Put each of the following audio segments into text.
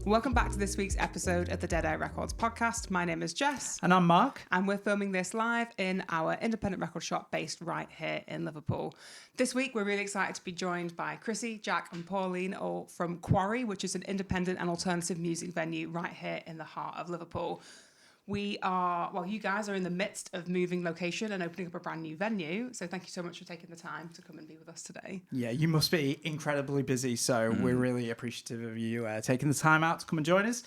Welcome back to this week's episode of the Dead Eye Records podcast. My name is Jess. And I'm Mark. And we're filming this live in our independent record shop based right here in Liverpool. This week, we're really excited to be joined by Chrissy, Jack and Pauline, all from QUARRY, which is an independent and alternative music venue right here in the heart of Liverpool. You guys are in the midst of moving location and opening up a brand new venue. So thank you so much for taking the time to come and be with us today. Yeah, you must be incredibly busy. So we're really appreciative of you taking the time out to come and join us.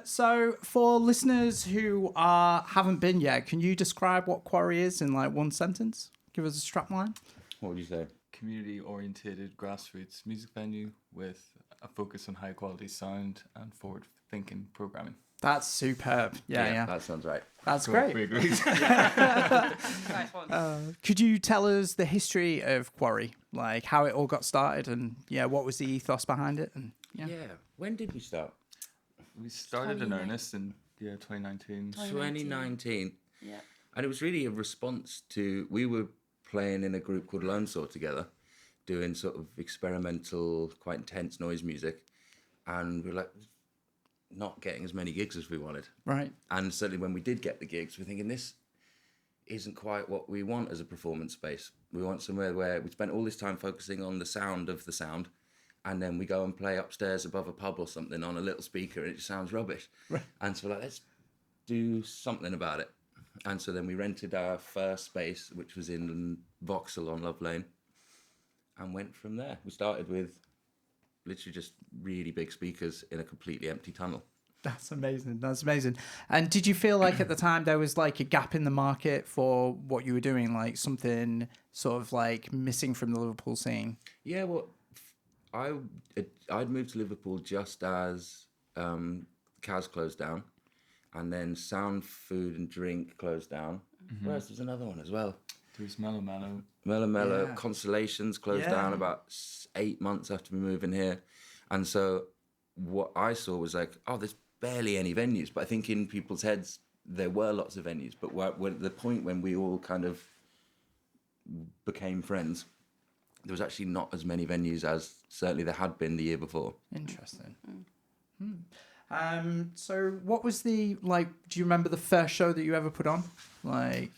So for listeners who haven't been yet, can you describe what QUARRY is in like one sentence? Give us a strapline. What would you say? Community-oriented grassroots music venue with a focus on high-quality sound and forward-thinking programming. That's superb. Yeah. That sounds right. That's Cool. great. We agree. Nice one. Could you tell us the history of QUARRY, like how it all got started, and what was the ethos behind it? And Yeah. When did we start? We started in earnest in 2019. 2019. Yeah. And it was really a response to, we were playing in a group called Lone Saw together, doing sort of experimental, quite intense noise music. And we were like, not getting as many gigs as we wanted. right. And certainly when we did get the gigs, we're thinking this isn't quite what we want as a performance space. We want somewhere where we spent all this time focusing on the sound of the sound, and then we go and play upstairs above a pub or something on a little speaker and it just sounds rubbish. Right. And so we're like, let's do something about it. And so then we rented our first space, which was in Vauxhall on Love Lane, and went from there. We started with literally just really big speakers in a completely empty tunnel. That's amazing. And did you feel like at the time there was like a gap in the market for what you were doing, like something sort of like missing from the Liverpool scene? Yeah, well, I'd moved to Liverpool just as Cas closed down, and then Sound Food and Drink closed down. Whereas there's another one as well. There's Mellow Mellow. Mellow Yeah. Constellations closed Yeah. down about 8 months after we moved in here. And so what I saw was like, oh, there's barely any venues. But I think in people's heads, there were lots of venues. But at the point when we all kind of became friends, there was actually not as many venues as certainly there had been the year before. Interesting. So what was do you remember the first show that you ever put on? Like,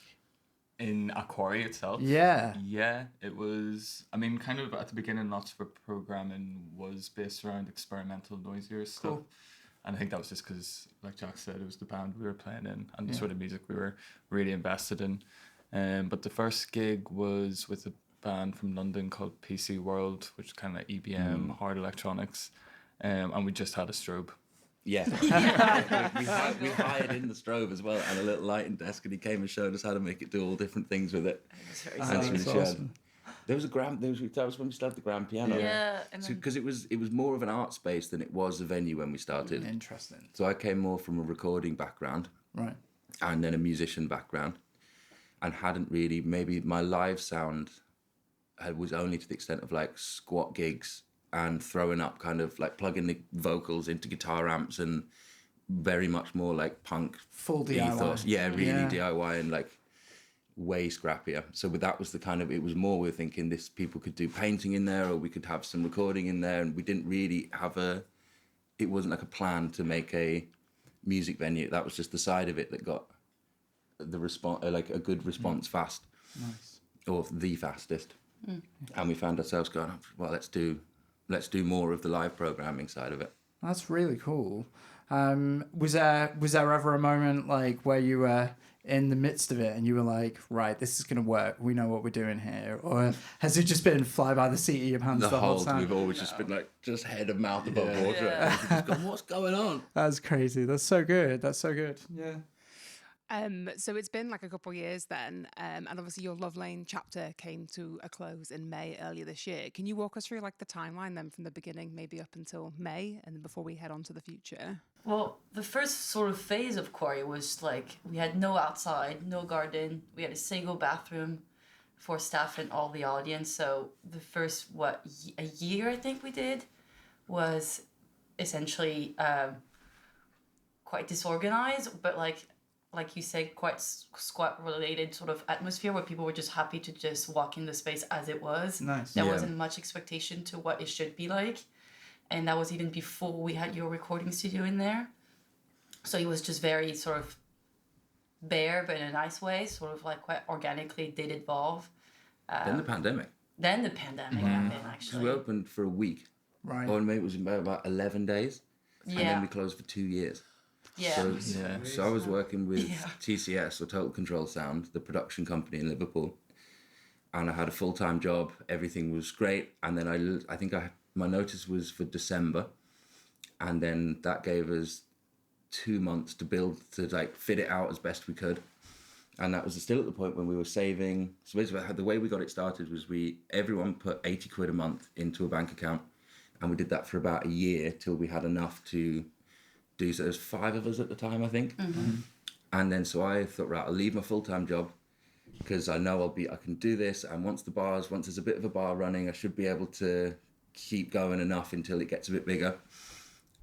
In a QUARRY itself. yeah. Yeah, it was, kind of at the beginning, lots of our programming was based around experimental, noisier stuff. Cool. And I think that was just because, like Jack said, it was the band we were playing in and the sort of music we were really invested in. But the first gig was with a band from London called PC World, which is kind of like EBM, hard electronics. And we just had a strobe. Yeah. we hired in the strobe as well and a little lighting desk, and he came and showed us how to make it do all different things with it. That's awesome. There was that was when we started the grand piano. Yeah, and then Because it was more of an art space than it was a venue when we started. Interesting. So I came more from a recording background Right. and then a musician background, and hadn't really, maybe my live sound was only to the extent of like squat gigs and throwing up, kind of like plugging the vocals into guitar amps, and very much more like punk Full DIY. ethos. Yeah, really Yeah. DIY and like way scrappier. So that was the kind of, it was more, we were thinking this, people could do painting in there, or we could have some recording in there, and we didn't really have it wasn't like a plan to make a music venue. That was just the side of it that got the response, like a good response fast. Nice. Or the fastest. And we found ourselves going, well, let's do more of the live programming side of it. That's really cool. Was there ever a moment like where you were in the midst of it and you were like, right, this is going to work, we know what we're doing here? Or has it just been fly by the seat of your pants the whole time? We've always just been like, just head and mouth above water. Yeah. And we've just gone, what's going on? That's crazy. That's so good. Yeah. So it's been like a couple of years then, and obviously your Love Lane chapter came to a close in May earlier this year. Can you walk us through like the timeline then from the beginning, maybe up until May, and then before we head on to the future? well, the first sort of phase of QUARRY was like we had no outside, no garden. We had a single bathroom for staff and all the audience. So the first a year I think we did was essentially quite disorganized, but like you said, quite squat related sort of atmosphere where people were just happy to just walk in the space as it was. Nice. There Yeah. wasn't much expectation to what it should be like. and that was even before we had your recording studio in there. So it was just very sort of bare, but in a nice way, sort of like quite organically did evolve. Then the pandemic. Happened, Because actually. we opened for a week. Right. Or maybe it was about 11 days. And then we closed for 2 years. Yeah. So I was working with Yeah. TCS, or Total Control Sound, the production company in Liverpool. And I had a full-time job. Everything was great. And then I think my notice was for December. And then that gave us 2 months to fit it out as best we could. And that was still at the point when we were saving. So basically, the way we got it started was everyone put 80 quid a month into a bank account. And we did that for about a year till we had enough to do so. There's 5 of us at the time, I think. Mm-hmm. And then so I thought, right, I'll leave my full-time job because I know I can do this. And once there's a bit of a bar running, I should be able to keep going enough until it gets a bit bigger.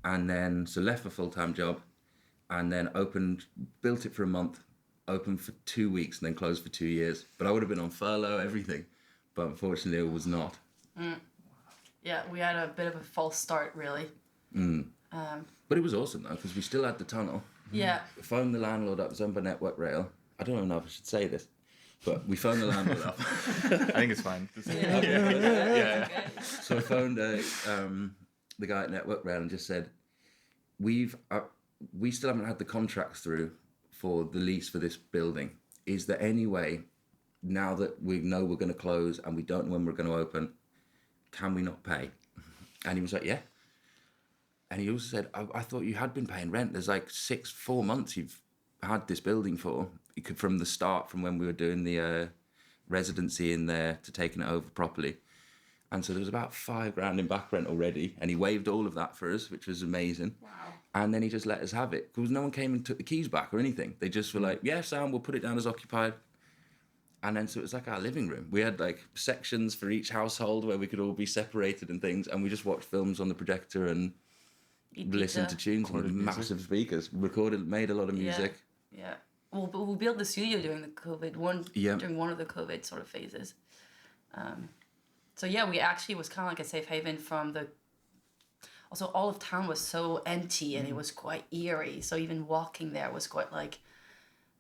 And then, so left my full-time job and then built it for a month, opened for 2 weeks and then closed for 2 years. But I would have been on furlough, everything. But unfortunately, it was not. Yeah, we had a bit of a false start, really. But it was awesome, though, because we still had the tunnel. Yeah. We phoned the landlord up, Zumba Network Rail. I don't know if I should say this, but we phoned the landlord up. I think it's fine. Yeah. So I phoned the guy at Network Rail and just said, we still haven't had the contracts through for the lease for this building. Is there any way, now that we know we're going to close and we don't know when we're going to open, can we not pay? And he was like, yeah. And he also said, I thought you had been paying rent. There's like 4 months you've had this building for. From the start, from when we were doing the residency in there to taking it over properly. And so there was about $5,000 in back rent already. And he waived all of that for us, which was amazing. Wow. And then he just let us have it. Because no one came and took the keys back or anything. They just were like, yeah, Sam, we'll put it down as occupied. And then so it was like our living room. We had like sections for each household where we could all be separated and things. And we just watched films on the projector and listened to tunes on the massive speakers. Made a lot of music. Yeah. Well, we built the studio during the COVID during one of the COVID sort of phases. So yeah, we actually was kind of like a safe haven from the. Also, all of town was so empty and it was quite eerie. So even walking there was quite like,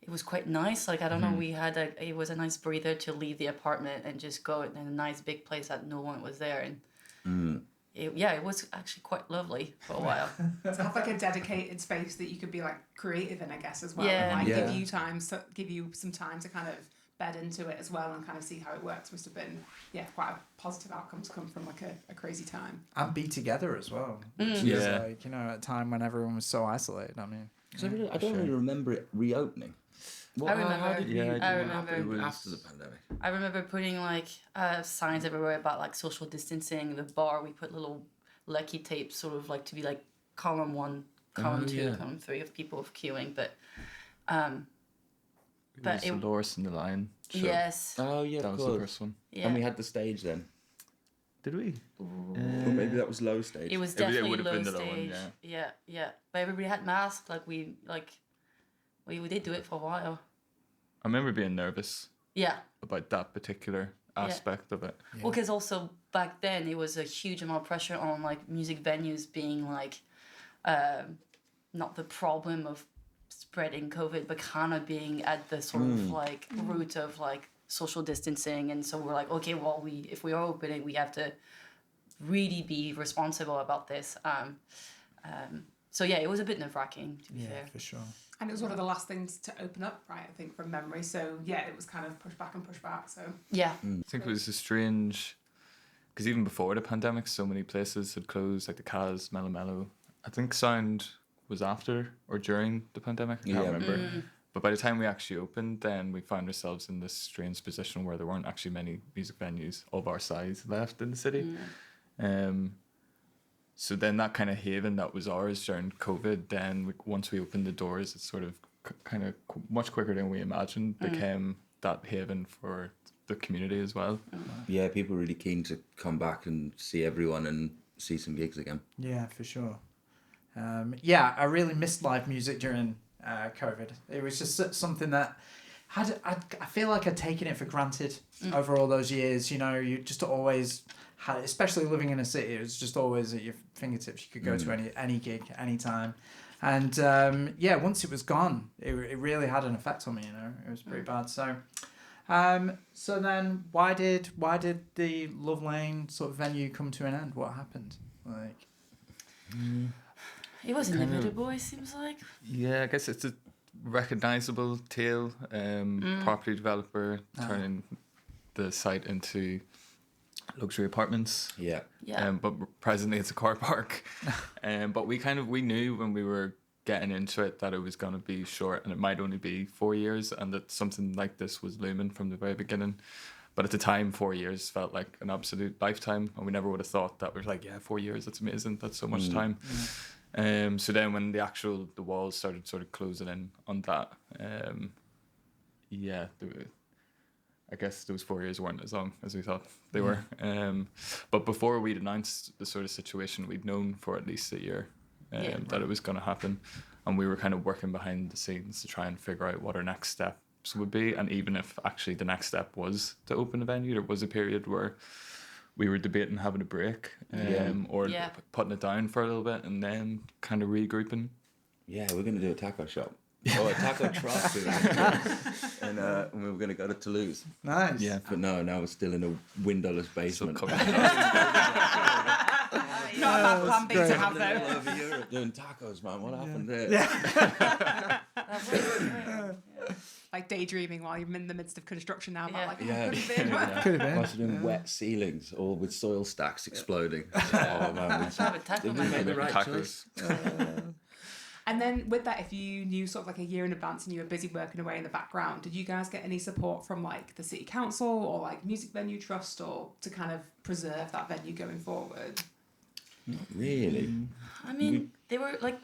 it was quite nice. Like I don't know, it was a nice breather to leave the apartment and just go in a nice big place that no one was there and. It was actually quite lovely for a while. To have like a dedicated space that you could be like creative in, I guess, as well. Yeah. And like give you some time to kind of bed into it as well and kind of see how it works. Must have been, quite a positive outcome to come from like a crazy time. And be together as well. Which is like, at a time when everyone was so isolated. I mean, I don't really remember it reopening. I remember. I remember after the pandemic. I remember putting like signs everywhere about like social distancing. The bar, we put little lecky tapes, sort of like to be like column 1, column 2, column 3 of people queuing. But it was Dolores and the Lion show. Yes. Oh yeah, that was the first one. Yeah. And we had the stage then. Did we? Or maybe that was low stage. It was definitely would have low been the low stage. one, Yeah. But everybody had masks. Like we did do it for a while. I remember being nervous. Yeah. About that particular aspect of it. Yeah. Well, because also back then it was a huge amount of pressure on like music venues being like, not the problem of spreading COVID, but kind of being at the sort of like root of like social distancing. And so we're like, okay, well, if we are opening, we have to really be responsible about this. So yeah, it was a bit nerve-wracking, to be fair. Yeah, for sure. And it was one of the last things to open up, right, I think, from memory. So, yeah, it was kind of push back. So, yeah. I think it was a strange, because even before the pandemic, so many places had closed, like the Cas, Mellow Mellow. I think Sound was after or during the pandemic. I can't remember. But by the time we actually opened, then we found ourselves in this strange position where there weren't actually many music venues of our size left in the city. So then that kind of haven that was ours during COVID, then once we opened the doors, it sort of kind of much quicker than we imagined became that haven for the community as well. Yeah, people were really keen to come back and see everyone and see some gigs again. Yeah, for sure. I really missed live music during COVID. It was just something that I feel like I'd taken it for granted over all those years. You just always had, especially living in a city, it was just always at your fingertips. You could go to any gig, anytime. And once it was gone, it really had an effect on me. It was pretty bad. So, so then why did the Love Lane sort of venue come to an end? What happened? Like, It was inevitable. It seems like. Yeah, I guess it's a recognizable tale. Property developer turning the site into luxury apartments. Yeah. Yeah. But presently it's a car park. But we knew when we were getting into it that it was going to be short and it might only be 4 years, and that something like this was looming from the very beginning. But at the time, 4 years felt like an absolute lifetime, and we never would have thought that. We're like, 4 years, that's amazing, that's so much time. So then when the walls started sort of closing in on that, I guess those 4 years weren't as long as we thought they were. But before we'd announced the sort of situation, we'd known for at least a year that it was going to happen. And we were kind of working behind the scenes to try and figure out what our next steps would be. And even if actually the next step was to open a venue, there was a period where we were debating having a break or putting it down for a little bit and then kind of regrouping. Yeah, we're going to do a taco shop. A taco truck. And we were going to go to Toulouse. nice. Yeah. But no, now we're still in a windowless basement. Not a bad plan B to have All though. over Europe doing tacos, man. What happened there? Like daydreaming while you're in the midst of construction now. Yeah. Like, Yeah. could have been. Could have Whilst been. doing wet ceilings, all with soil stacks exploding. Oh man, Have a taco did we make the right Tacos. choice? And then with that, if you knew sort of like a year in advance and you were busy working away in the background, did you guys get any support from like the city council or like music venue trust or to kind of preserve that venue going forward? Not really. I mean, they were like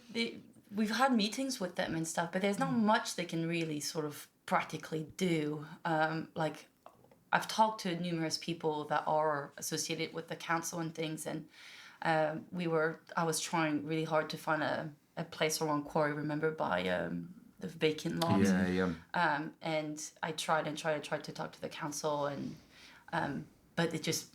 we've had meetings with them and stuff, but there's not much they can really sort of practically do. Like I've talked to numerous people that are associated with the council and things, and I was trying really hard to find a place around Quarry, remember, by the vacant lot. Yeah. And I tried to talk to the council, and but it just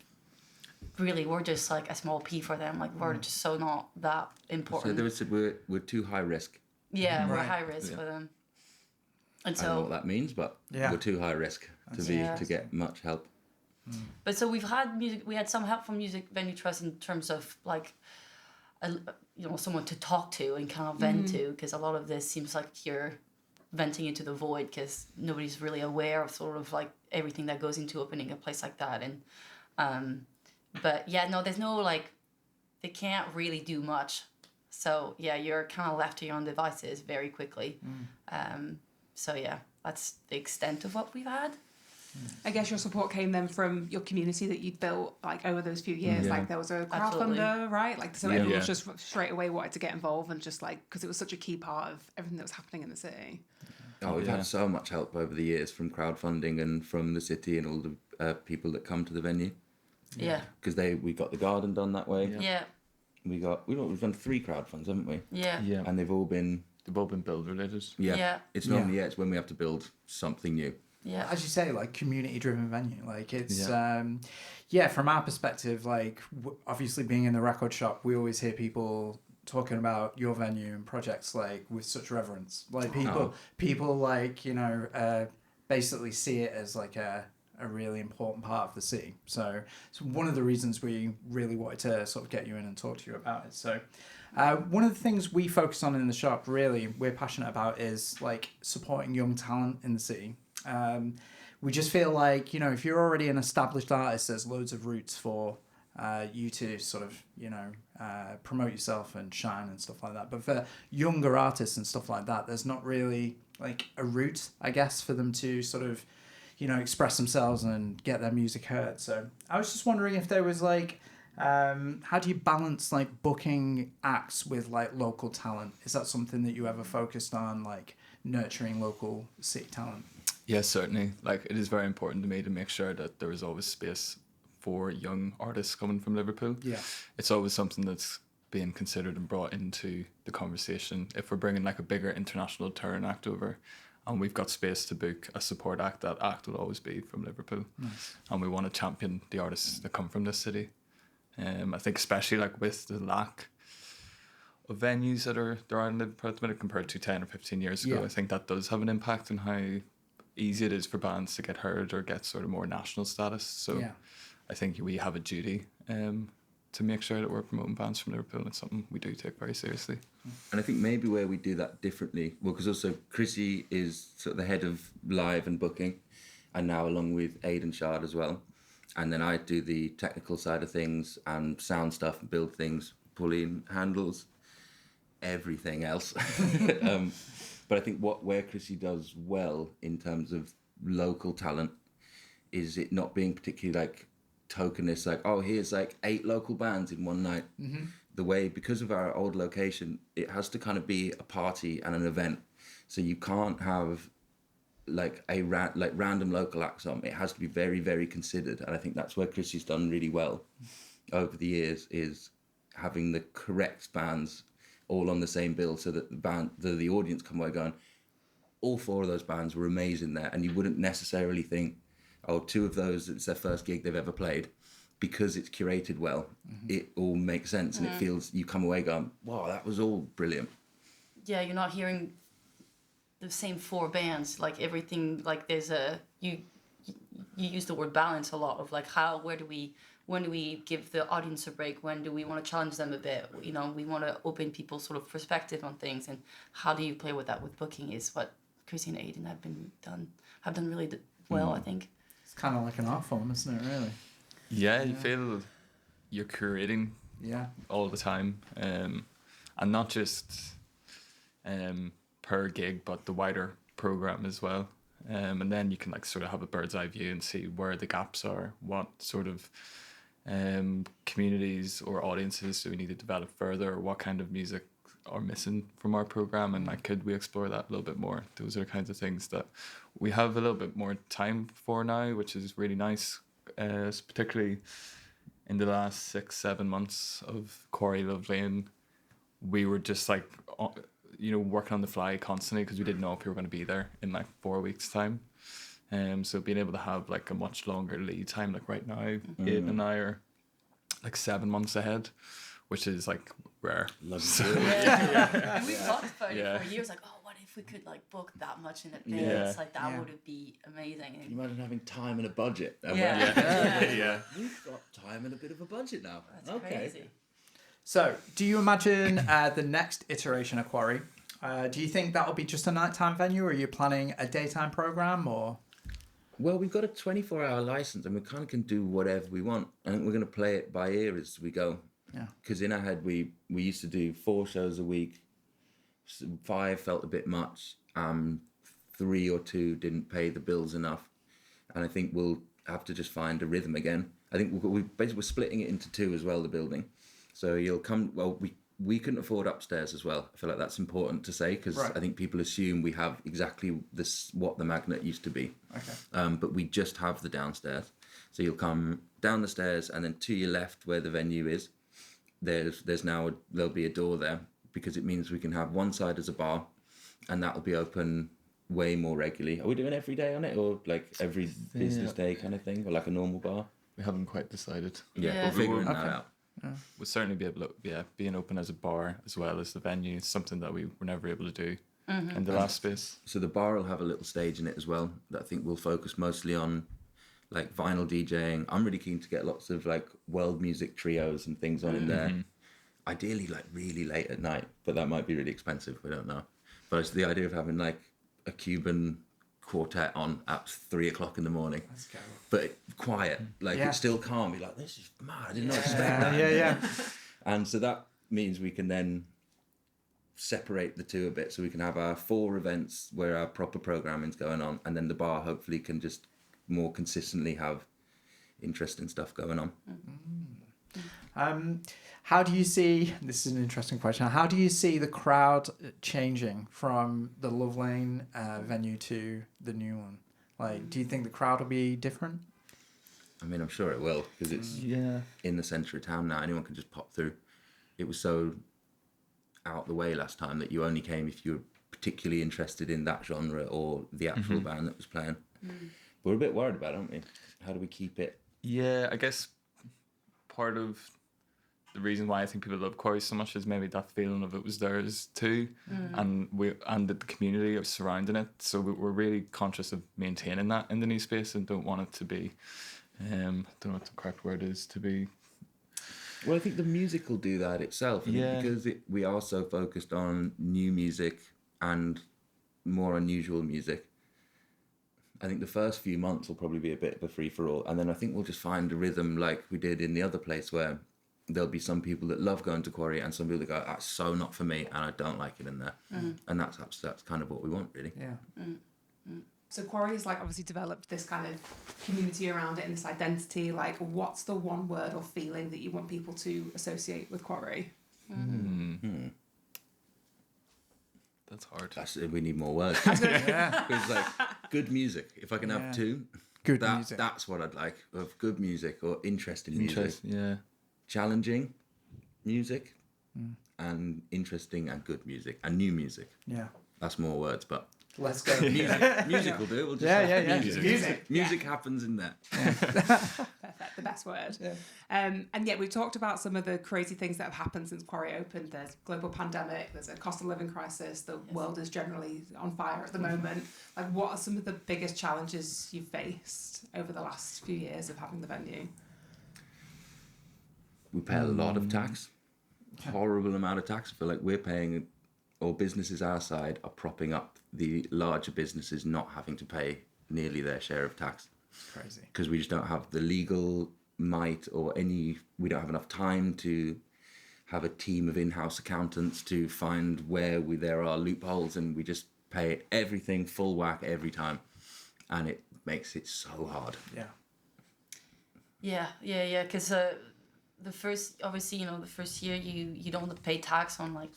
really, we're just like a small p for them. Like we're just so not that So important. they said we're too high risk. Yeah, we're Right. high risk for them. And I don't know so, what that means, but Yeah. we're too high risk to get much help. but so we had some help from Music Venue Trust in terms of like, someone to talk to and kind of vent to, because a lot of this seems like you're venting into the void because nobody's really aware of sort of like everything that goes into opening a place like that. And but yeah, no, there's no like, they can't really do much. So yeah, you're kind of left to your own devices very quickly. So yeah, that's the extent of what we've had. I guess your support came then from your community that you'd built like over those few years. Yeah. Like there was a Absolutely. crowdfunder, right? Like so Yeah. everyone Yeah. was just straight away wanted to get involved and just like because it was such a key part of everything that was happening in the city. Oh, we've Yeah. had so much help over the years from crowdfunding and from the city and all the people that come to the venue. Yeah. Because we got the garden done that way. Yeah. We've done 3 crowdfunds, haven't we? Yeah. Yeah. And they've all been build related. Yeah. It's normally it's when we have to build something new. Yeah. As you say, like community-driven venue. Like it's, Yeah. from our perspective, like obviously being in the record shop, we always hear people talking about your venue and projects like with such reverence. Like people like basically see it as like a really important part of the city. So it's one of the reasons we really wanted to sort of get you in and talk to you about it. So one of the things we focus on in the shop, really, we're passionate about is like supporting young talent in the city. We just feel like, if you're already an established artist, there's loads of routes for you to sort of, promote yourself and shine and stuff like that. But for younger artists and stuff like that, there's not really like a route, I guess, for them to sort of, express themselves and get their music heard. So I was just wondering if there was like, how do you balance like booking acts with like local talent? Is that something that you ever focused on, like nurturing local city talent? Yes, certainly. Like it is very important to me to make sure that there is always space for young artists coming from Liverpool. Yeah. It's always something that's being considered and brought into the conversation. If we're bringing like a bigger international touring act over and we've got space to book a support act, that act will always be from Liverpool. Nice. And we want to champion the artists that come from this city. I think especially like with the lack of venues that are there are in Liverpool at the minute compared to 10 or 15 years ago, Yeah. I think that does have an impact on how easy it is for bands to get heard or get sort of more national status. So Yeah. I think we have a duty to make sure that we're promoting bands from Liverpool. It's something we do take very seriously. And I think maybe where we do that differently, well, because also Chrissy is sort of the head of live and booking, and now along with Aidan Shard as well. And then I do the technical side of things and sound stuff and build things. Pauline handles everything else. But I think where Chrissy does well in terms of local talent is it not being particularly like tokenist, like, oh, here's like 8 local bands in one night. The way, because of our old location, it has to kind of be a party and an event. So you can't have like random local acts on. It has to be very, very considered. And I think that's where Chrissy's done really well over the years, is having the correct bands all on the same bill, so that the audience come away going, all 4 of those bands were amazing there. And you wouldn't necessarily think, oh, 2 of those, it's their first gig they've ever played. Because it's curated well, it all makes sense, and it feels, you come away going, wow, that was all brilliant. Yeah, you're not hearing the same 4 bands. Like everything, like there's you use the word balance a lot of like when do we give the audience a break? When do we want to challenge them a bit? You know, we want to open people's sort of perspective on things, and how do you play with that with booking is what Chrissy and Aidan have done really well, I think. It's kind of like an art form, isn't it, really? Yeah, you feel you're curating all the time, and not just per gig, but the wider program as well. And then you can like sort of have a bird's eye view and see where the gaps are, what sort of communities or audiences do we need to develop further, or what kind of music are missing from our program, and like could we explore that a little bit more. Those are the kinds of things that we have a little bit more time for now, which is really nice. Particularly in the last 6-7 months of QUARRY Love Lane, we were just like working on the fly constantly because we didn't know if we were going to be there in like 4 weeks time. So being able to have like a much longer lead time, like right now, Aidan and I are like 7 months ahead, which is like rare. Love So, And we've talked about it Yeah. for years, like, oh, what if we could like book that much in advance? Yeah. Like that Yeah. would be amazing. Can you imagine having time and a budget? And Yeah. we've got time and a bit of a budget now. That's crazy. So, do you imagine the next iteration of QUARRY? Do you think that will be just a nighttime venue, or are you planning a daytime program, or? Well, we've got a 24-hour license, and we kind of can do whatever we want. I think we're going to play it by ear as we go. Yeah. Because in our head, we used to do 4 shows a week. 5 felt a bit much. 3 or 2 didn't pay the bills enough. And I think we'll have to just find a rhythm again. I think we're splitting it into 2 as well, the building. So you'll come, well, we couldn't afford upstairs as well. I feel like that's important to say, because I think people assume we have exactly what the Magnet used to be. Okay. But we just have the downstairs. So you'll come down the stairs, and then to your left where the venue is, there'll be a door there, because it means we can have one side as a bar, and that'll be open way more regularly. Are we doing every day on it, or like every business day kind of thing, or like a normal bar? we haven't quite decided. Yeah. We're figuring Okay. that out. We'll certainly be able to, being open as a bar as well as the venue is something that we were never able to do in the last space. So the bar will have a little stage in it as well, that I think will focus mostly on like vinyl DJing. I'm really keen to get lots of like world music trios and things on in there. Ideally like really late at night, but that might be really expensive, we don't know. But it's the idea of having like a Cuban quartet on at 3 o'clock in the morning. Let's go. But quiet, like Yeah. it's still calm. You're like, this is mad, I did not expect that. Yeah. And so that means we can then separate the 2 a bit, so we can have our 4 events where our proper programming's going on, and then the bar hopefully can just more consistently have interesting stuff going on. How do you see, this is an interesting question, how do you see the crowd changing from the Love Lane venue to the new one? Like, do you think the crowd will be different? I mean, I'm sure it will, because it's in the centre of town now. Anyone can just pop through. It was so out the way last time that you only came if you were particularly interested in that genre or the actual band that was playing. We're a bit worried about it, aren't we? How do we keep it? Yeah, I guess part of the reason why I think people love Quarry so much is maybe that feeling of it was theirs too, and the community of surrounding it. So we're really conscious of maintaining that in the new space and don't want it to be, don't know what the correct word is, to be. Well, I think the music will do that itself. I think because we are so focused on new music and more unusual music. I think the first few months will probably be a bit of a free-for-all. And then I think we'll just find a rhythm like we did in the other place where there'll be some people that love going to Quarry and some people that go, that's so not for me and I don't like it in there. And that's kind of what we want, really. Yeah. So Quarry has like obviously developed this kind of community around it and this identity. Like, what's the one word or feeling that you want people to associate with Quarry? That's hard. We need more words. Yeah. It's like good music. If I can have two, Good music. That's what I'd like. Of good music or interesting music. Yeah. Challenging music and interesting and good music and new music. Yeah. That's more words, but Let's go. music will do. We'll just Yeah. Music happens in there. Perfect, the best word. Yeah. And yet we've talked about some of the crazy things that have happened since Quarry opened. There's global pandemic, there's a cost of living crisis, the world is generally on fire at the moment. Like, what are some of the biggest challenges you've faced over the last few years of having the venue? We pay a lot of tax. Horrible amount of tax. I feel like we're paying, or businesses our side are propping up the larger businesses not having to pay nearly their share of tax. Crazy. Because we just don't have the legal might or we don't have enough time to have a team of in-house accountants to find where there are loopholes, and we just pay everything full whack every time, and it makes it so hard. Yeah, because the first year you don't have to pay tax on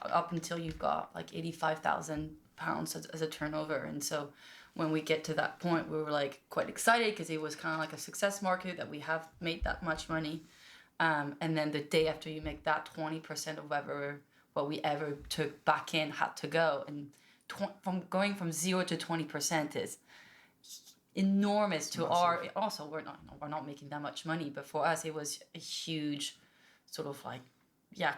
up until you've got like £85,000 as a turnover, and so when we get to that point we were like quite excited because it was kind of like a success market that we have made that much money, and then the day after you make that 20% of what we ever took back in had to go, and from going from 0 to 20% is enormous to our. Also, we're not making that much money, but for us it was a huge sort of like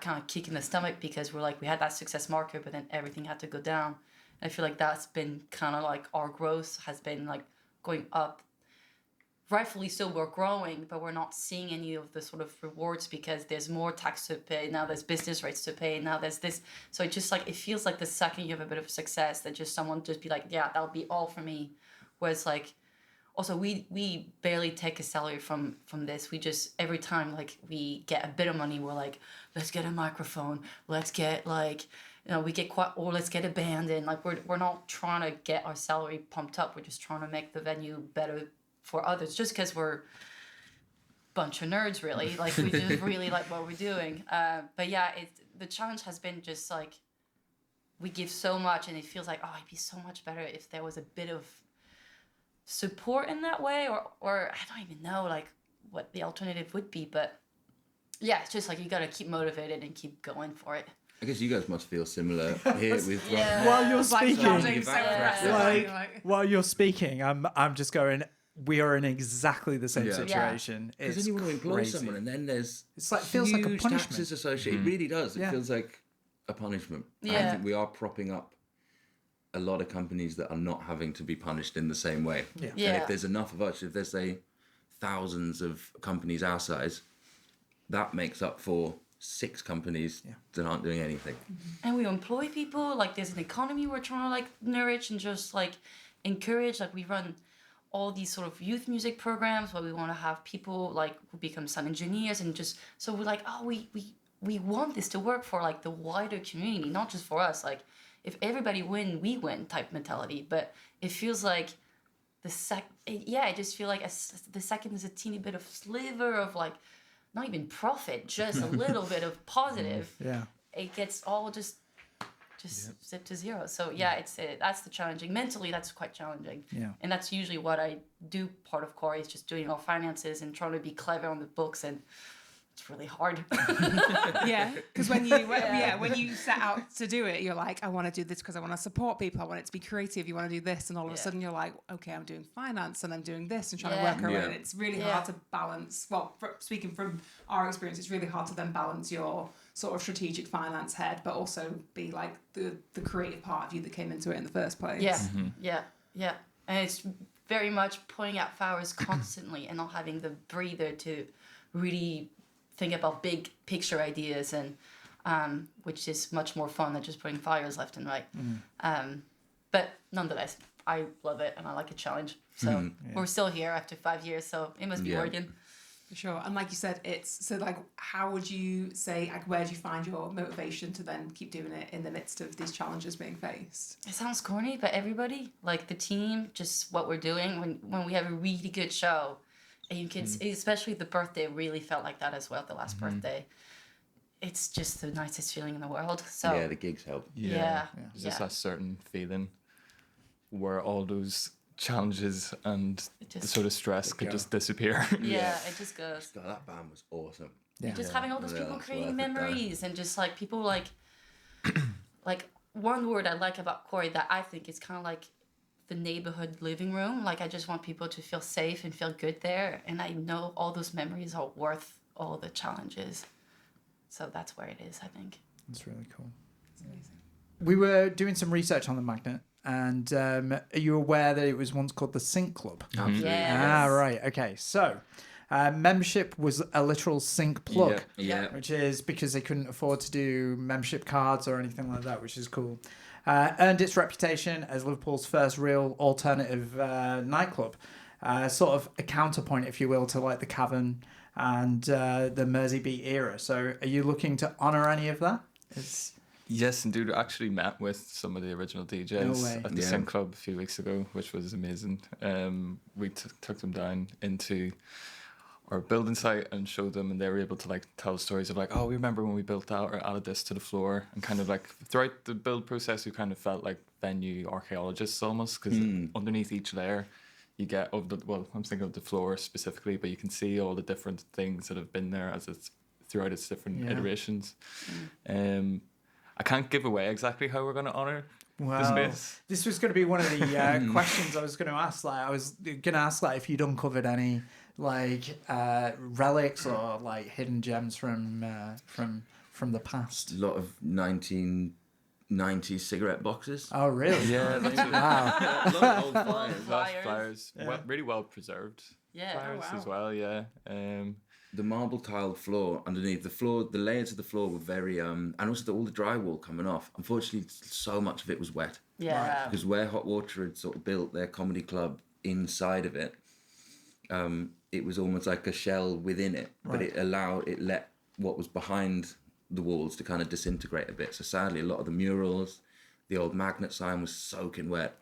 kind of kick in the stomach, because we had that success marker, but then everything had to go down. And I feel like that's been kind of like our growth has been like going up. Rightfully so, we're growing, but we're not seeing any of the sort of rewards because there's more tax to pay now, there's business rates to pay now, there's this. So it just like it feels like the second you have a bit of success that just someone just be like, yeah, that'll be all for me. Whereas like also we barely take a salary from this. We just every time like we get a bit of money, we're like, let's get a microphone, let's get like we get let's get a band in. Like we're not trying to get our salary pumped up. We're just trying to make the venue better for others, just because we're a bunch of nerds, really. Like we just really like what we're doing. But yeah, the challenge has been just like we give so much, and it feels like it'd be so much better if there was a bit of support in that way, or I don't even know like what the alternative would be. But yeah, it's just like you got to keep motivated and keep going for it. I guess you guys must feel similar here with While you're speaking, While you're speaking, I'm just going. We are in exactly the same Yeah. situation. Because It's then you want to employ crazy. someone, and then there's feels like a huge punishment. taxes associated. It really does. It Yeah. feels like a punishment. Yeah. I think we are propping up a lot of companies that are not having to be punished in the same way. Yeah. And if there's enough of us, if there's say thousands of companies our size, that makes up for 6 companies that aren't doing anything. And we employ people. Like there's an economy we're trying to like nourish and just like encourage. Like we run all these sort of youth music programs where we want to have people like who become sound engineers, and just so we're like, we want this to work for like the wider community, not just for us. Like if everybody win, we win type mentality. But it feels like I just feel like the second is a teeny bit of sliver of like not even profit, just a little bit of positive. Yeah. It gets all just zip to zero. So yeah, that's the challenging. Mentally, that's quite challenging. Yeah. And that's usually what I do. Part of Quarry is just doing our finances and trying to be clever on the books and it's really hard. Yeah, because when you set out to do it, you're like, I want to do this because I want to support people. I want it to be creative. You want to do this, and all of a sudden you're like, okay, I'm doing finance and I'm doing this and trying to work around it. It's really hard to balance. Well, speaking from our experience, it's really hard to then balance your sort of strategic finance head, but also be like the creative part of you that came into it in the first place. Yeah, and it's very much putting out fires constantly and not having the breather to really think about big picture ideas, and which is much more fun than just putting fires left and right. But nonetheless, I love it and I like a challenge. So we're still here after 5 years, so it must be working. For sure. And like you said, it's so like, how would you say, like, where do you find your motivation to then keep doing it in the midst of these challenges being faced? It sounds corny, but everybody, like the team, just what we're doing when we have a really good show, and you can, especially the birthday really felt like that as well, the last birthday. It's just the nicest feeling in the world. So Yeah, the gigs help. Yeah. There's just that certain feeling where all those challenges and the sort of stress could just disappear. Yeah, it just goes. God, that band was awesome. Just having all those people That's creating worth it, though. memories and just like people like one word I like about QUARRY that I think is kind of like the neighborhood living room. Like I just want people to feel safe and feel good there, and I know all those memories are worth all the challenges. So that's where it is, I think. That's really cool. It's amazing. We were doing some research on the magnet, and are you aware that it was once called the Sync Club? Absolutely. Yes. Right. Okay. So, membership was a literal sync plug, which is because they couldn't afford to do membership cards or anything like that, which is cool. Earned its reputation as Liverpool's first real alternative nightclub, sort of a counterpoint, if you will, to like the Cavern and the Merseybeat era. So, are you looking to honour any of that? Yes, indeed. I actually met with some of the original DJs at the Sync Club a few weeks ago, which was amazing. We took them down into our building site and showed them, and they were able to like tell stories of like, oh, we remember when we built that or added this to the floor, and kind of like throughout the build process, we kind of felt like venue archaeologists almost, because underneath each layer you get I'm thinking of the floor specifically, but you can see all the different things that have been there as it's throughout its different iterations. I can't give away exactly how we're going to honour the space. This was going to be one of the questions I was going to ask. Like, I was going to ask like if you'd uncovered any like relics or like hidden gems from the past. A lot of 1990s cigarette boxes. Oh, really? Yeah, that's Wow. A lot of old flyers. flyers. Really well preserved. Yeah. Flyers wow. as well. Yeah. The marble tiled floor underneath the floor, the layers of the floor were very and also all the drywall coming off. Unfortunately, so much of it was wet. Yeah. Because where Hot Water had sort of built their comedy club inside of it, it was almost like a shell within it, but it let what was behind the walls to kind of disintegrate a bit. So sadly, a lot of the murals, the old magnet sign was soaking wet,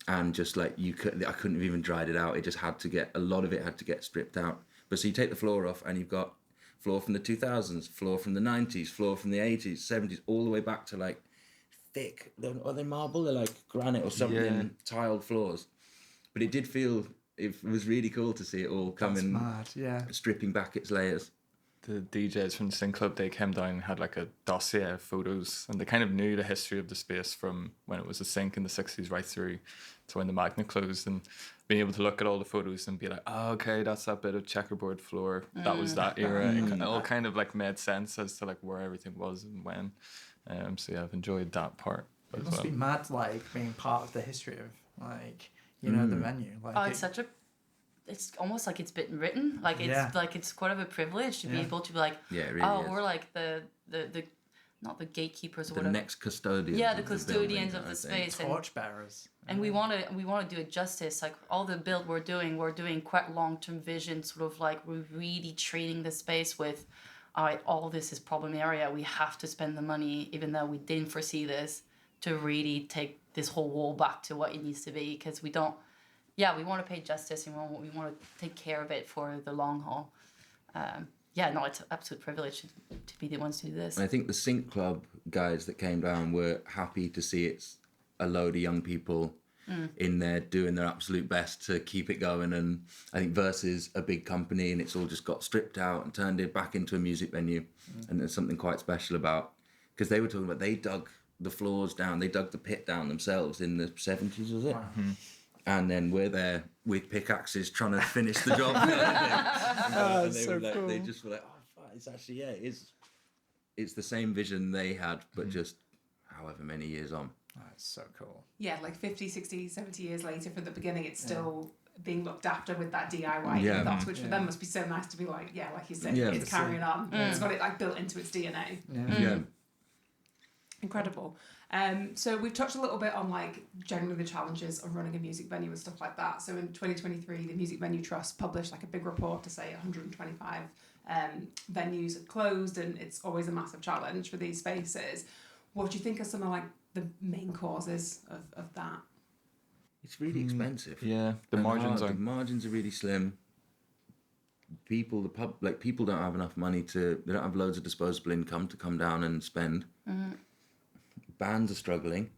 and just like I couldn't have even dried it out. It just a lot of it had to get stripped out. But so you take the floor off, and you've got floor from the 2000s, floor from the 90s, floor from the 80s, 70s, all the way back to like thick. Are they marble? They're like granite or something, tiled floors. But it did feel, it was really cool to see it all coming, stripping back its layers. The DJs from the Sync Club, they came down and had like a dossier of photos, and they kind of knew the history of the space from when it was a Sync in the 60s right through to when the magnet closed, and being able to look at all the photos and be like, oh, okay, that's that bit of checkerboard floor. That was that era. It all kind of like made sense as to like where everything was and when. So yeah, I've enjoyed that part. It must be mad, like being part of the history of like the venue. Like, It's almost like it's been written. Like it's like it's quite of a privilege to be able to be like, it really is. We're like the not the gatekeepers or The whatever. next custodians. Yeah, the custodians of the space. Torchbearers. And we want to do it justice. Like all the build we're doing quite long-term vision, sort of like we're really treating the space with, all right, all this is problem area. We have to spend the money, even though we didn't foresee this, to really take this whole wall back to what it needs to be. Because we want to pay justice and we want to take care of it for the long haul. It's an absolute privilege to be the ones to do this. And I think the Sync Club guys that came down were happy to see it's a load of young people in there doing their absolute best to keep it going. And I think Versus a big company, and it's all just got stripped out and turned it back into a music venue. And there's something quite special about, because they were talking about, they dug the floors down, they dug the pit down themselves in the 70s, was it? Wow. And then we're there with pickaxes trying to finish the job. And they so were like, cool. they just were like, oh, fuck, it's actually, it's the same vision they had, but just however many years on. That's so cool. Yeah, like 50, 60, 70 years later from the beginning, it's still being looked after with that DIY Yeah. ethos, which for them must be so nice to be like, yeah, like you said, Yeah. it's carrying on. It's got it like built into its DNA. Yeah. Incredible. So we've touched a little bit on like generally the challenges of running a music venue and stuff like that. So in 2023, the Music Venue Trust published like a big report to say 125 venues have closed, and it's always a massive challenge for these spaces. What do you think are some of like the main causes of that? It's really expensive. Yeah, the And margins hard. are. The margins are really slim. People don't have enough money they don't have loads of disposable income to come down and spend. Bands are struggling.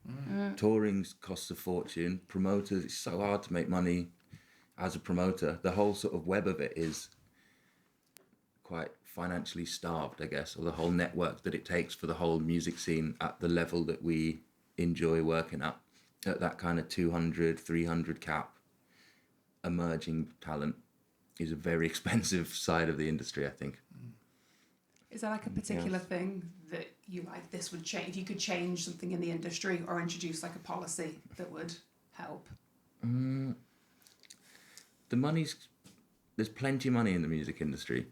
Touring costs a fortune. Promoters, it's so hard to make money as a promoter. The whole sort of web of it is quite financially starved, I guess, or the whole network that it takes for the whole music scene at the level that we enjoy working at that kind of 200, 300 cap emerging talent is a very expensive side of the industry, I think. Is there like a particular thing that you like this would change? If you could change something in the industry or introduce like a policy that would help? There's plenty of money in the music industry,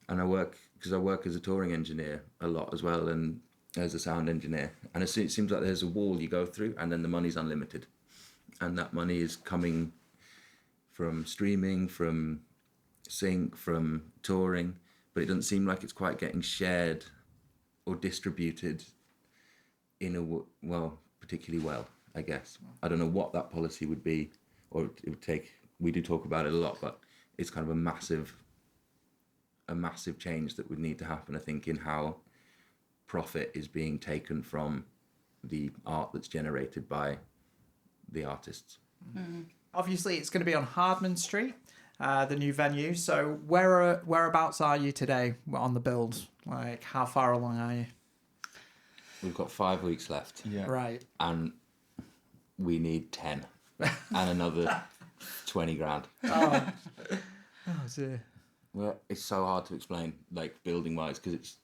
and I work as a touring engineer a lot as well, and as a sound engineer, and it seems like there's a wall you go through, and then the money's unlimited, and that money is coming from streaming, from sync, from touring, but it doesn't seem like it's quite getting shared or distributed particularly well, I guess. I don't know what that policy would be, or it would take. We do talk about it a lot, but it's kind of a massive change that would need to happen, I think, in how profit is being taken from the art that's generated by the artists. Obviously, it's going to be on Hardman Street, the new venue. So whereabouts are you today on the build? Like, how far along are you? We've got 5 weeks left. Yeah. Right. And we need 10 and another 20 grand. Oh dear. Well, it's so hard to explain, like, building wise, because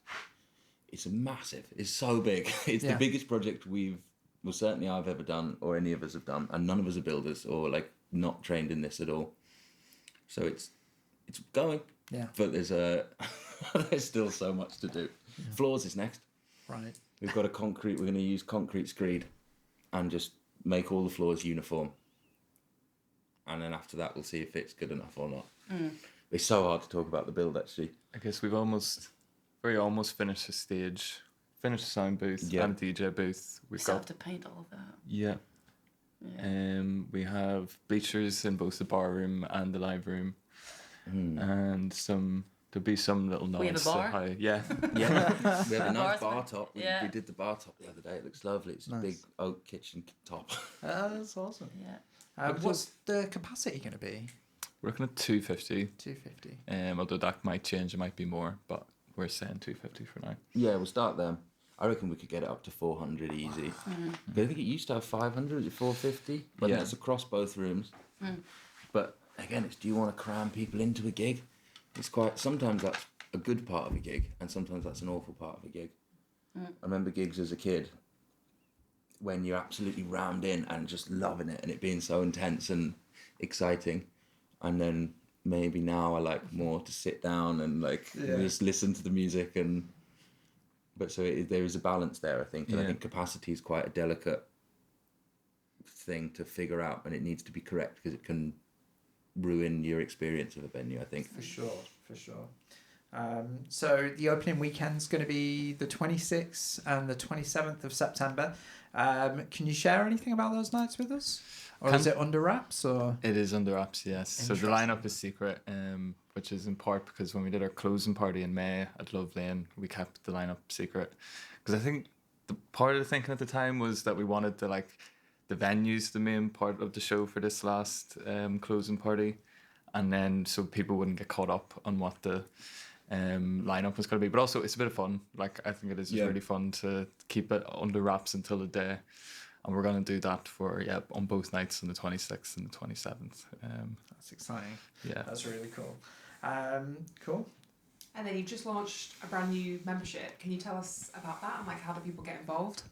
it's a massive, it's so big. It's the biggest project certainly I've ever done, or any of us have done, and none of us are builders or like not trained in this at all. So it's going. Yeah. But there's still so much to do. Yeah. Floors is next. Right. We're going to use concrete screed and just make all the floors uniform. And then after that, we'll see if it's good enough or not. It's so hard to talk about the build, actually. I guess we've almost finished the stage, finished the sound booth and DJ booth. We still have to paint all of that. Yeah. We have bleachers in both the bar room and the live room, and there'll be some little nods. We have a bar? Yeah, we have a nice bar top. We did the bar top the other day. It looks lovely. It's a big oak kitchen top. That's awesome. Yeah. What's the capacity going to be? We're looking at 250. 250. Although that might change, it might be more, but we're saying 250 for now. Yeah, we'll start there. I reckon we could get it up to 400 easy. But I think it used to have 500. Is it 450? But that's across both rooms. But again, do you want to cram people into a gig? Sometimes that's a good part of a gig, and sometimes that's an awful part of a gig. I remember gigs as a kid when you're absolutely rammed in and just loving it, and it being so intense and exciting. And then maybe now I like more to sit down and just listen to the music. But there is a balance there, I think. And I think capacity is quite a delicate thing to figure out, and it needs to be correct because it can ruin your experience of a venue, I think. For sure. So the opening weekend's going to be the 26th and the 27th of September. Can you share anything about those nights with us? Or is it under wraps? Or it is under wraps, yes. So the lineup is secret, which is in part because when we did our closing party in May at Love Lane, we kept the lineup secret because I think the part of the thinking at the time was that we wanted to the venue's the main part of the show for this last closing party, and then so people wouldn't get caught up on what the lineup was going to be. But also, it's a bit of fun. Like, I think it is just really fun to keep it under wraps until the day. And we're going to do that for, on both nights, on the 26th and the 27th. That's exciting. Yeah. That's really cool. Cool. And then you just launched a brand new membership. Can you tell us about that and like how do people get involved?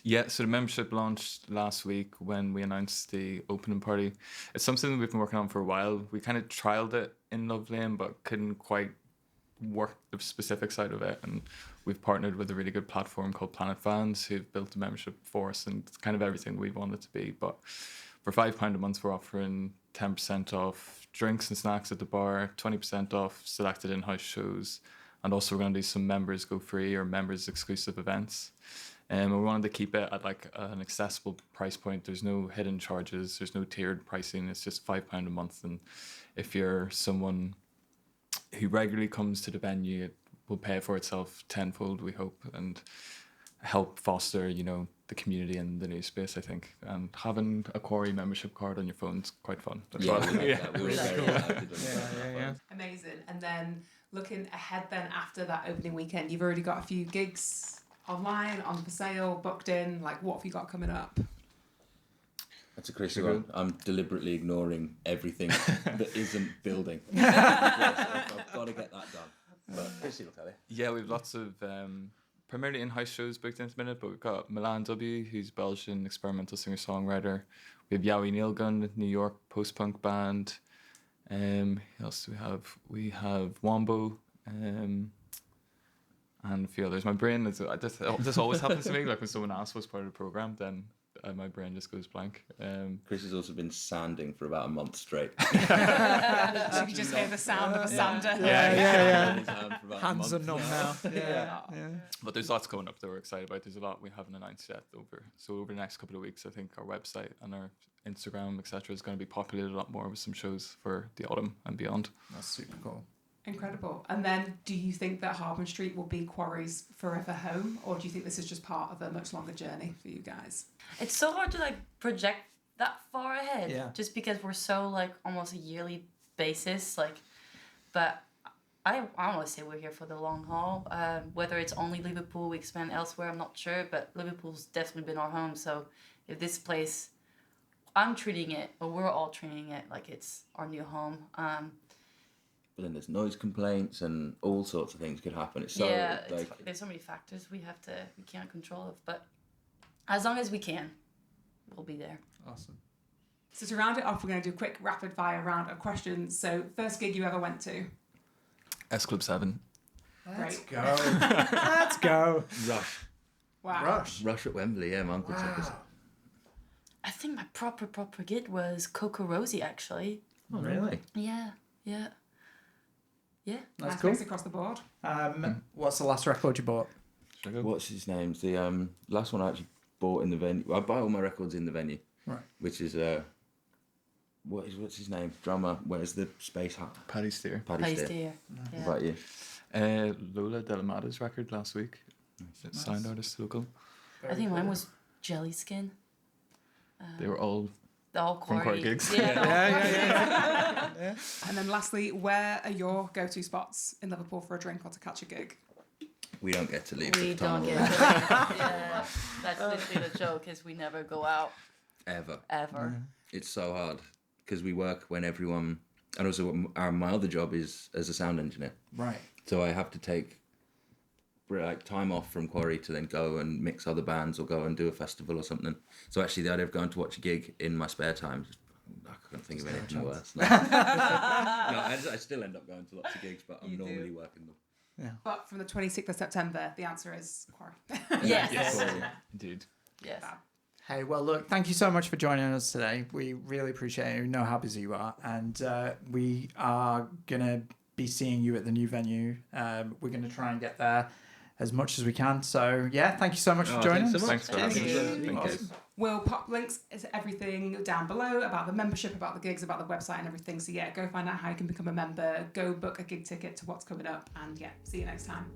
Yeah, so the membership launched last week when we announced the opening party. It's something that we've been working on for a while. We kind of trialed it in Love Lane, but couldn't quite work the specific side of it. And we've partnered with a really good platform called Planet Fans, who've built the membership for us, and it's kind of everything we want it to be. But for £5 a month, we're offering 10% off drinks and snacks at the bar, 20% off selected in-house shows, and also we're going to do some members go free or members exclusive events. And we wanted to keep it at like an accessible price point. There's no hidden charges. There's no tiered pricing. It's just £5 a month. And if you're someone who regularly comes to the venue, it will pay for itself tenfold, we hope, and help foster, the community in the new space, I think. And having a QUARRY membership card on your phone is quite fun. We like that. We were very excited. Yeah. Amazing. And then looking ahead then after that opening weekend, you've already got a few gigs online, on for sale, booked in. Like, what have you got coming up? That's a crazy one. I'm deliberately ignoring everything that isn't building. I've got to get that done. But Chrissy will tell you. Yeah, we have lots of primarily in-house shows booked in at the minute, but we've got Milan W, who's a Belgian experimental singer-songwriter. We have Yowie Neilgun, New York post-punk band. Who else do we have? We have Wombo, and a few others. My brain is this always happens to me. Like when someone asks what's part of the program, then my brain just goes blank. Chris has also been sanding for about a month straight. So you can just hear the sound of a sander. Yeah. Hands are numb now. Yeah. But there's lots coming up that we're excited about. There's a lot we haven't announced yet. Over the next couple of weeks, I think our website and our Instagram, etc., is going to be populated a lot more with some shows for the autumn and beyond. That's super cool. Incredible. And then do you think that Hardman Street will be QUARRY's forever home, or do you think this is just part of a much longer journey for you guys? It's so hard to project that far ahead, just because we're so almost a yearly basis. But I want to say we're here for the long haul. Whether it's only Liverpool, we expand elsewhere, I'm not sure. But Liverpool's definitely been our home. So if this place, I'm treating it, or we're all treating it like it's our new home. But then there's noise complaints and all sorts of things could happen. It's so there's so many factors we can't control, but as long as we can, we'll be there. Awesome. So to round it off, we're going to do a quick rapid fire round of questions. So first gig you ever went to? S Club 7. Let's go. Let's go. Rush. Wow. Rush at Wembley, yeah, my uncle took us. I think my proper gig was Coco Rosie, actually. Oh, really? Yeah. That's Nice cool. mix across the board. What's the last record you bought? What's his name? The last one I actually bought in the venue. I buy all my records in the venue. Right. Which is what's his name? Drummer. Where's the space hat? Paddy Steer. Paddy Steer. Yeah. What about you? Lola Delamata's record last week. It's signed artist local. I think mine was Jelly Skin. They were all from QUARRY gigs. Yeah. And then lastly, where are your go-to spots in Liverpool for a drink or to catch a gig? We don't get to leave We the don't tunnel. get to yeah. That's literally the joke, is we never go out. Ever. It's so hard because we work when everyone, and also my other job is as a sound engineer. Right. So I have to take time off from QUARRY to then go and mix other bands or go and do a festival or something. So actually the idea of going to watch a gig in my spare time, I couldn't think of anything worse. No. I still end up going to lots of gigs, but I'm normally working them. Yeah. But from the 26th of September, the answer is QUARRY. Yes. Indeed. Yes. Hey, well, look, thank you so much for joining us today. We really appreciate it. We know how busy you are. And we are going to be seeing you at the new venue. We're going to try and get there as much as we can. So, thank you so much for joining us. Thanks for having us. Thank you. We'll pop links to everything down below about the membership, about the gigs, about the website and everything. So, go find out how you can become a member. Go book a gig ticket to what's coming up. And, see you next time.